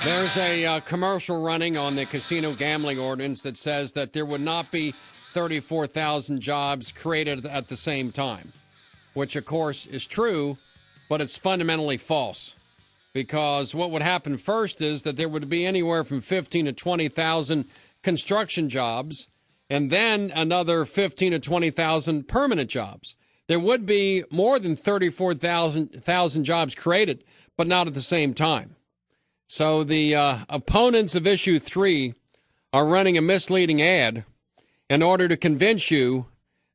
There's a commercial running on the casino gambling ordinance that says that there would not be 34,000 jobs created at the same time, which, of course, is true, but it's fundamentally false. Because what would happen first is that there would be anywhere from 15 to 20,000 construction jobs, and then another 15 to 20,000 permanent jobs. There would be more than 34,000 jobs created, but not at the same time. So the opponents of Issue 3 are running a misleading ad in order to convince you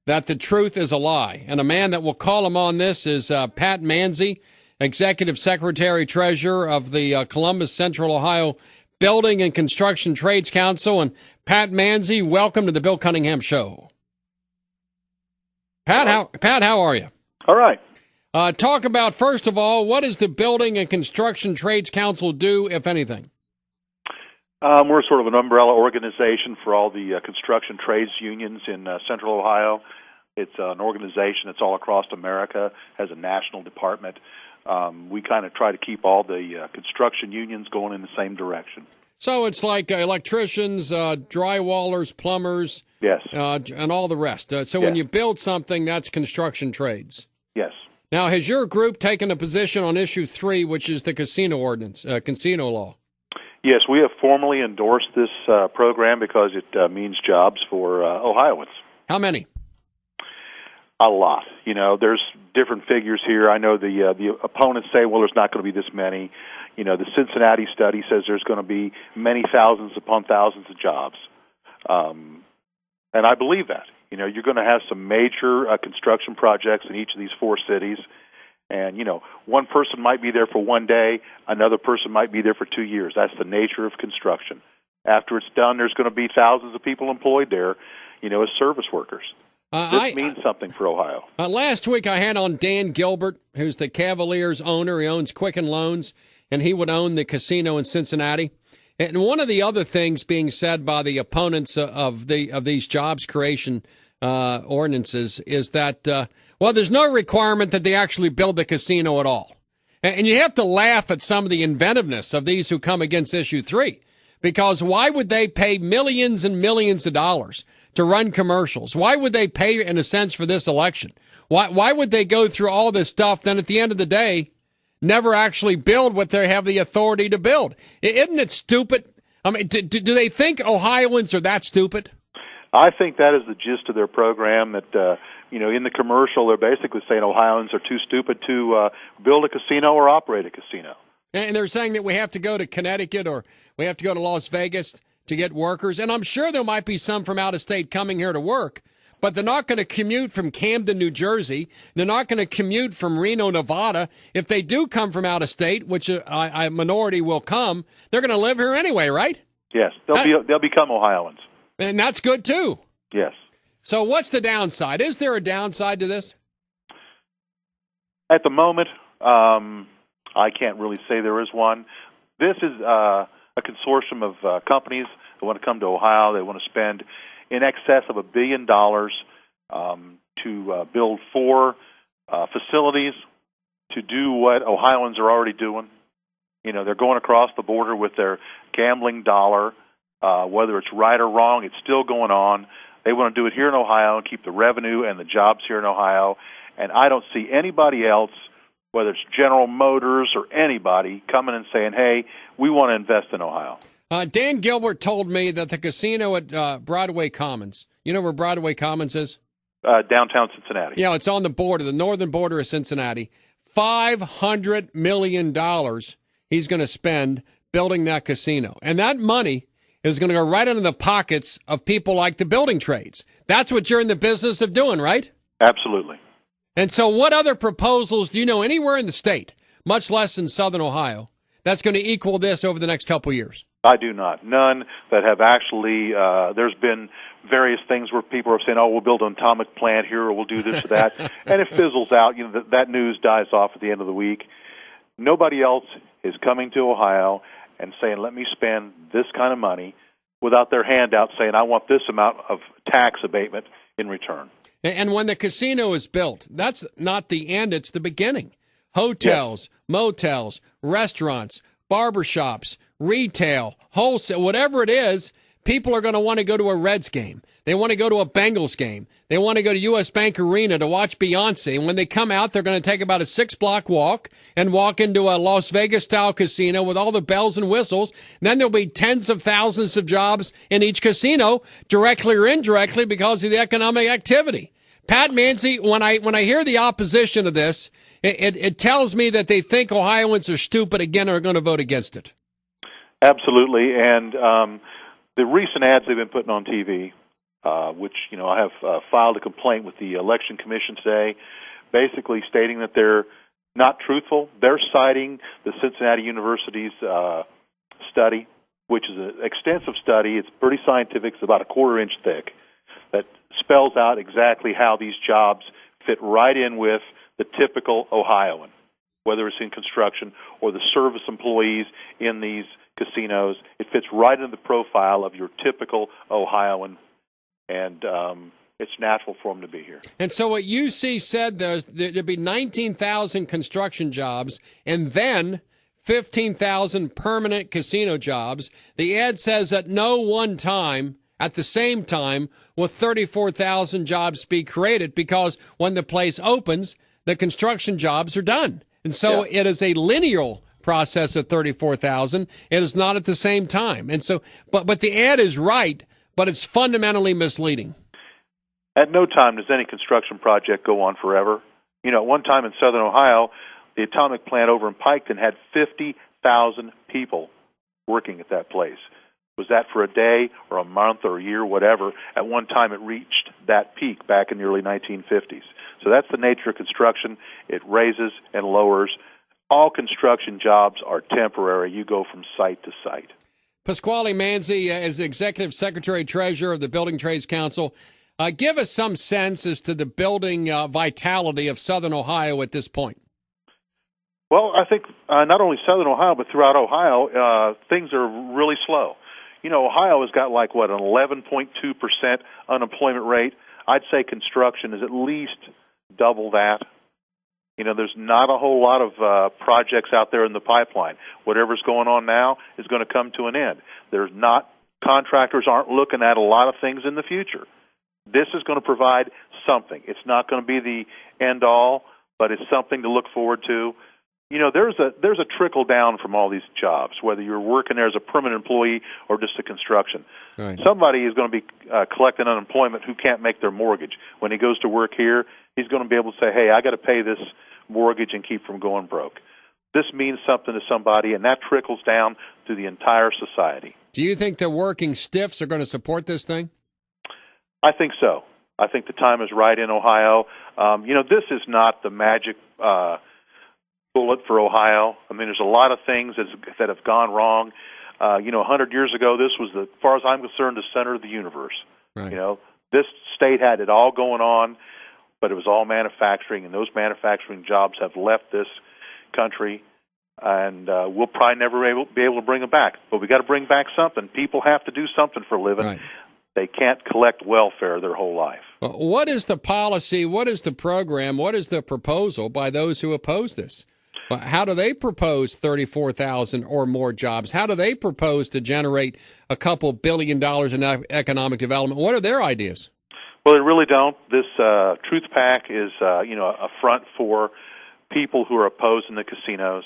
that the truth is a lie. And a man that will call them on this is Pat Manzi, Executive Secretary Treasurer of the Columbus Central Ohio Building and Construction Trades Council. And Pat Manzi, welcome to the Bill Cunningham Show. Pat, how are you? All right. Talk about, first of all, what does the Building and Construction Trades Council do, if anything? We're sort of an umbrella organization for all the construction trades unions in Central Ohio. It's an organization that's all across America, has a national department. We kind of try to keep all the construction unions going in the same direction. So it's like electricians, drywallers, plumbers, yes, and all the rest. So when you build something, that's construction trades. Yes. Now, has your group taken a position on Issue 3, which is the casino ordinance, casino law? Yes, we have formally endorsed this program because it means jobs for Ohioans. How many? A lot. You know, there's different figures here. I know the opponents say, well, there's not going to be this many. You know, the Cincinnati study says there's going to be many thousands upon thousands of jobs. And I believe that. You know, you're going to have some major construction projects in each of these four cities. And, you know, one person might be there for one day, another person might be there for 2 years. That's the nature of construction. After it's done, there's going to be thousands of people employed there, you know, as service workers. This means something for Ohio. Last week I had on Dan Gilbert, who's the Cavaliers owner. He owns Quicken Loans, and he would own the casino in Cincinnati. And one of the other things being said by the opponents of these jobs creation ordinances is that, well, there's no requirement that they actually build the casino at all. And you have to laugh at some of the inventiveness of these who come against Issue 3. Because why would they pay millions and millions of dollars to run commercials? Why would they pay, in a sense, for this election? Why would they go through all this stuff, then at the end of the day, never actually build what they have the authority to build? Isn't it stupid? I mean, do they think Ohioans are that stupid? I think that is the gist of their program, that, you know, in the commercial, they're basically saying Ohioans are too stupid to build a casino or operate a casino. And they're saying that we have to go to Connecticut or we have to go to Las Vegas to get workers. And I'm sure there might be some from out of state coming here to work, but they're not going to commute from Camden, New Jersey. They're not going to commute from Reno, Nevada. If they do come from out of state, which a minority will come, they're going to live here anyway, right? Yes, they'll become Ohioans. And that's good, too. Yes. So what's the downside? Is there a downside to this? At the moment, I can't really say there is one. This is a consortium of companies that want to come to Ohio. They want to spend in excess of $1 billion to build 4 facilities to do what Ohioans are already doing. You know, they're going across the border with their gambling dollar. Whether it's right or wrong, it's still going on. They want to do it here in Ohio and keep the revenue and the jobs here in Ohio. And I don't see anybody else, whether it's General Motors or anybody, coming and saying, hey, we want to invest in Ohio. Dan Gilbert told me that the casino at Broadway Commons, you know where Broadway Commons is? Downtown Cincinnati. Yeah, it's on the border, the northern border of Cincinnati. $500 million he's going to spend building that casino. And that money is going to go right into the pockets of people like the building trades. That's what you're in the business of doing, right? Absolutely. And so what other proposals do you know anywhere in the state, much less in southern Ohio, that's going to equal this over the next couple of years? I do not. None that have actually, there's been various things where people are saying, oh, we'll build an atomic plant here or we'll do this or that. And it fizzles out. You know, that news dies off at the end of the week. Nobody else is coming to Ohio and saying, let me spend this kind of money without their handout saying, I want this amount of tax abatement in return. And when the casino is built, that's not the end, it's the beginning. Hotels, motels, restaurants, barbershops, retail, wholesale, whatever it is, people are going to want to go to a Reds game. They want to go to a Bengals game. They want to go to U.S. Bank Arena to watch Beyonce. And when they come out, they're going to take about a 6-block walk and walk into a Las Vegas-style casino with all the bells and whistles. And then there'll be tens of thousands of jobs in each casino, directly or indirectly, because of the economic activity. Pat Manzi, when I hear the opposition to this, it tells me that they think Ohioans are stupid again and are going to vote against it. Absolutely. And the recent ads they've been putting on TV, which, I have filed a complaint with the Election Commission today, basically stating that they're not truthful. They're citing the Cincinnati University's study, which is an extensive study. It's pretty scientific. It's about a quarter-inch thick, that spells out exactly how these jobs fit right in with the typical Ohioan, whether it's in construction or the service employees in these casinos. It fits right into the profile of your typical Ohioan, and it's natural for them to be here. And so what UC said, there'd be 19,000 construction jobs and then 15,000 permanent casino jobs. The ad says at no one time, at the same time, will 34,000 jobs be created, because when the place opens, the construction jobs are done. And so It is a linear process of 34,000. It is not at the same time. And so, but the ad is right, but it's fundamentally misleading. At no time does any construction project go on forever. At one time in southern Ohio, the atomic plant over in Piketon had 50,000 people working at that place. Was that for a day or a month or a year, whatever? At one time it reached that peak back in the early 1950s. So that's the nature of construction. It raises and lowers. All construction jobs are temporary. You go from site to site. Pasquale Manzi, as Executive Secretary Treasurer of the Building Trades Council, give us some sense as to the building vitality of Southern Ohio at this point. Well, I think not only Southern Ohio, but throughout Ohio, things are really slow. Ohio has got an 11.2% unemployment rate. I'd say construction is at least double that. There's not a whole lot of projects out there in the pipeline. Whatever's going on now is going to come to an end. Contractors aren't looking at a lot of things in the future. This is going to provide something. It's not going to be the end all, but it's something to look forward to. There's a trickle down from all these jobs, whether you're working there as a permanent employee or just a construction. Right. Somebody is going to be collecting unemployment who can't make their mortgage. When he goes to work here, he's going to be able to say, hey, I got to pay this mortgage and keep from going broke. This means something to somebody, and that trickles down through the entire society. Do you think the working stiffs are going to support this thing? I think so. I think the time is right in Ohio. This is not the magic bullet for Ohio. I mean, there's a lot of things that have gone wrong. 100 years ago, this was, as far as I'm concerned, the center of the universe. Right. This state had it all going on, but it was all manufacturing, and those manufacturing jobs have left this country, and we'll probably never be able to bring them back. But we got to bring back something. People have to do something for a living. Right. They can't collect welfare their whole life. What is the policy? What is the program? What is the proposal by those who oppose this? How do they propose 34,000 or more jobs? How do they propose to generate a couple $1 billion in economic development? What are their ideas? Well, they really don't. This Truth PAC is, a front for people who are opposing the casinos,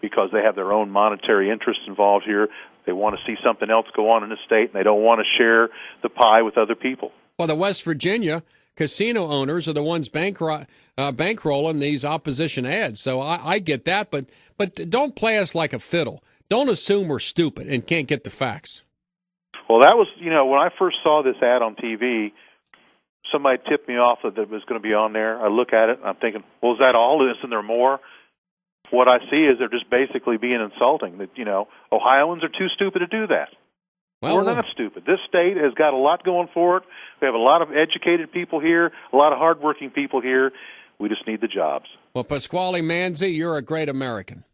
because they have their own monetary interests involved here. They want to see something else go on in the state, and they don't want to share the pie with other people. Well, the West Virginia casino owners are the ones bankrolling these opposition ads. So I get that, but don't play us like a fiddle. Don't assume we're stupid and can't get the facts. Well, that was, when I first saw this ad on TV, somebody tipped me off that it was going to be on there. I look at it, and I'm thinking, well, is that all? Isn't there more? What I see is they're just basically being insulting, that, Ohioans are too stupid to do that. Well, we're not stupid. This state has got a lot going for it. We have a lot of educated people here, a lot of hardworking people here. We just need the jobs. Well, Pasquale Manzi, you're a great American.